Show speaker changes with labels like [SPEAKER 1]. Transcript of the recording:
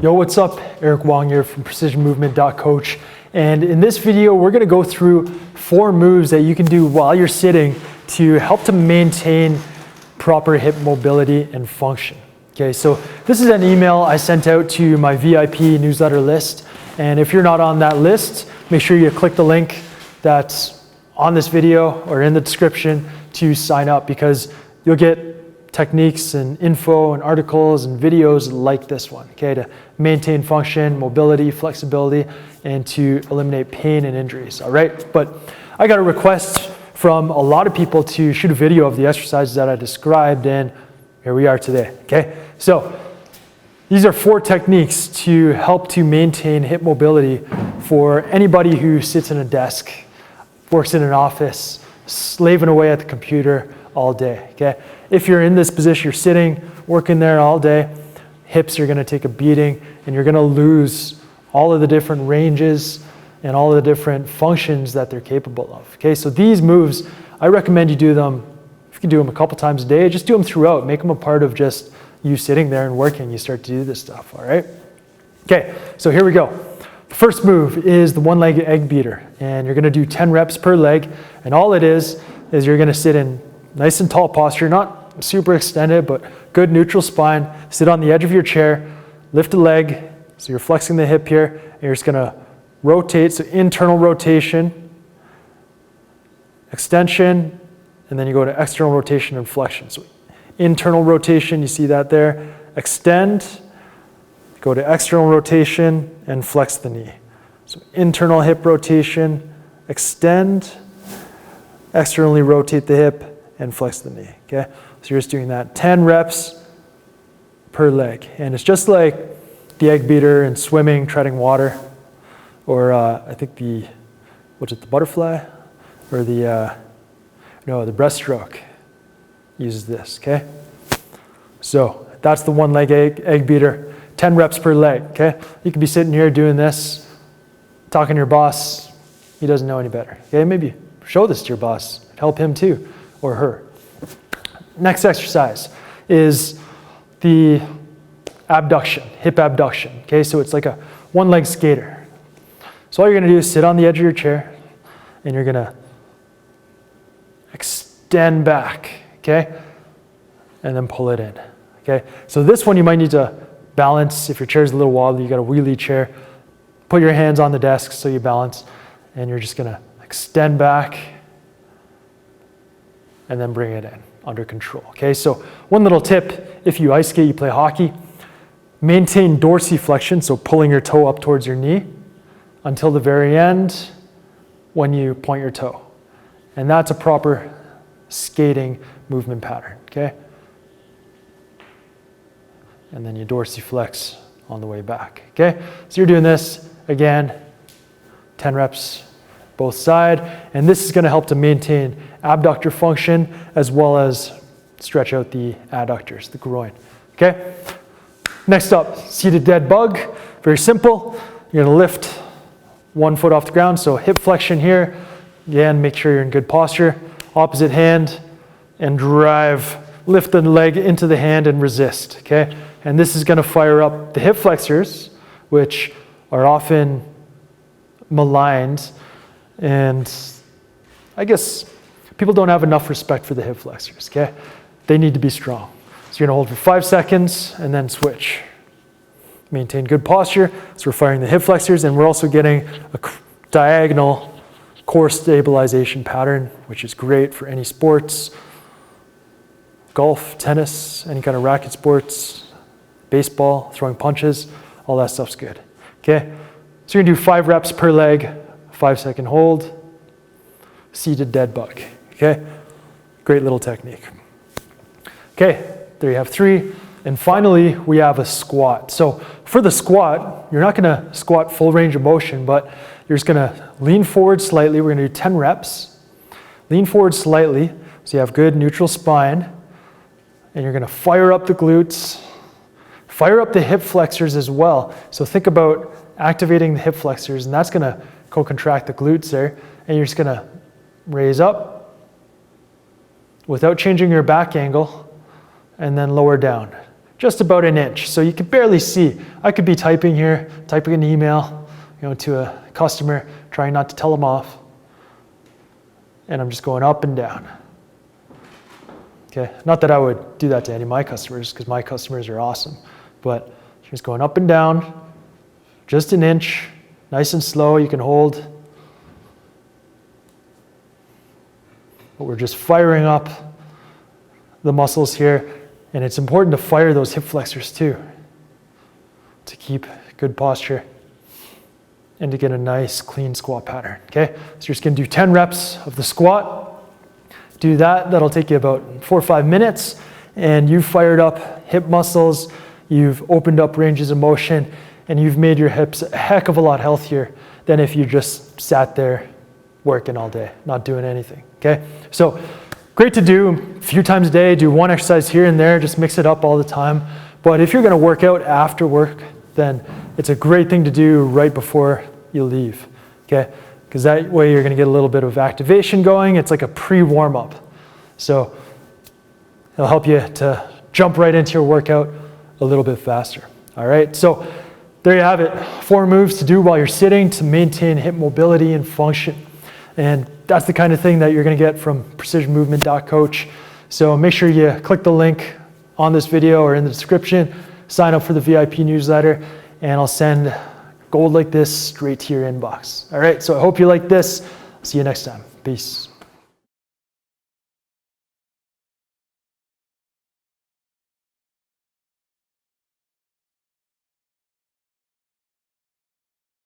[SPEAKER 1] Yo, what's up? Eric Wong here from precisionmovement.coach. And in this video, we're gonna go through 4 moves that you can do while you're sitting to help to maintain proper hip mobility and function. Okay, so this is an email I sent out to my VIP newsletter list. And if you're not on that list, make sure you click the link that's on this video or in the description to sign up, because you'll get techniques and info and articles and videos like this one, okay, to maintain function, mobility, flexibility, and to eliminate pain and injuries, all right? But I got a request from a lot of people to shoot a video of the exercises that I described, and here we are today, okay? So these are 4 techniques to help to maintain hip mobility for anybody who sits in a desk, works in an office, slaving away at the computer all day, okay? If you're in this position, you're sitting, working there all day, hips are gonna take a beating and you're gonna lose all of the different ranges and all of the different functions that they're capable of, okay? So these moves, I recommend you do them, if you can do them a couple times a day, just do them throughout, make them a part of just you sitting there and working, you start to do this stuff, all right? Okay, so here we go. The first move is the one-legged egg beater, and you're gonna do 10 reps per leg, and all it is you're gonna sit in nice and tall posture, not super extended, but good neutral spine. Sit on the edge of your chair, lift a leg, so you're flexing the hip here, and you're just gonna rotate, so internal rotation, extension, and then you go to external rotation and flexion. So internal rotation, you see that there, extend, go to external rotation and flex the knee. So internal hip rotation, extend, externally rotate the hip, and flex the knee, okay? So you're just doing that 10 reps per leg. And it's just like the egg beater and swimming, treading water, or I think the butterfly? Or the breaststroke uses this, okay? So that's the one-leg egg beater, 10 reps per leg, okay? You could be sitting here doing this, talking to your boss, he doesn't know any better, okay? Maybe show this to your boss, help him too, or her. Next exercise is the abduction, hip abduction, okay? So it's like a one-leg skater. So all you're gonna do is sit on the edge of your chair and you're gonna extend back, okay? And then pull it in, okay? So this one you might need to balance. If your chair's a little wobbly, you got a wheelie chair, put your hands on the desk so you balance, and you're just gonna extend back and then bring it in under control, okay? So one little tip, if you ice skate, you play hockey, maintain dorsiflexion, so pulling your toe up towards your knee until the very end when you point your toe. And that's a proper skating movement pattern, okay? And then you dorsiflex on the way back, okay? So you're doing this, again, 10 reps both side, and this is gonna help to maintain abductor function as well as stretch out the adductors, the groin, okay? Next up, seated dead bug, very simple. You're gonna lift one foot off the ground, so hip flexion here. Again, make sure you're in good posture. Opposite hand, and drive, lift the leg into the hand and resist, okay? And this is gonna fire up the hip flexors, which are often maligned, and I guess people don't have enough respect for the hip flexors, okay? They need to be strong. So you're gonna hold for 5 seconds and then switch. Maintain good posture. So we're firing the hip flexors, and we're also getting a diagonal core stabilization pattern, which is great for any sports, golf, tennis, any kind of racket sports, baseball, throwing punches, all that stuff's good, okay? So you're gonna do 5 reps per leg, 5-second hold, seated dead bug, okay? Great little technique. Okay, there you have 3. And finally, we have a squat. So for the squat, you're not gonna squat full range of motion, but you're just gonna lean forward slightly. We're gonna do 10 reps. Lean forward slightly, so you have good neutral spine, and you're gonna fire up the glutes, fire up the hip flexors as well. So think about activating the hip flexors, and that's gonna co-contract the glutes there, and you're just gonna raise up without changing your back angle, and then lower down. just about an inch. So you can barely see. I could be typing here, typing an email, to a customer, trying not to tell them off. And I'm just going up and down. Okay, not that I would do that to any of my customers, because my customers are awesome, but just going up and down, just an inch, nice and slow. You can hold. But we're just firing up the muscles here, and it's important to fire those hip flexors too, to keep good posture and to get a nice clean squat pattern. Okay, so you're just going to do 10 reps of the squat. Do that. That'll take you about 4 or 5 minutes, and you've fired up hip muscles, you've opened up ranges of motion, and you've made your hips a heck of a lot healthier than if you just sat there working all day, not doing anything. Okay, so great to do a few times a day. Do one exercise here and there, just mix it up all the time. But if you're going to work out after work, then it's a great thing to do right before you leave. Okay, because that way you're going to get a little bit of activation going. It's like a pre-warm-up. So it'll help you to jump right into your workout a little bit faster. All right, so there you have it. 4 moves to do while you're sitting to maintain hip mobility and function. And that's the kind of thing that you're going to get from precisionmovement.coach. So make sure you click the link on this video or in the description, sign up for the VIP newsletter, and I'll send gold like this straight to your inbox. All right, so I hope you like this. See you next time. Peace.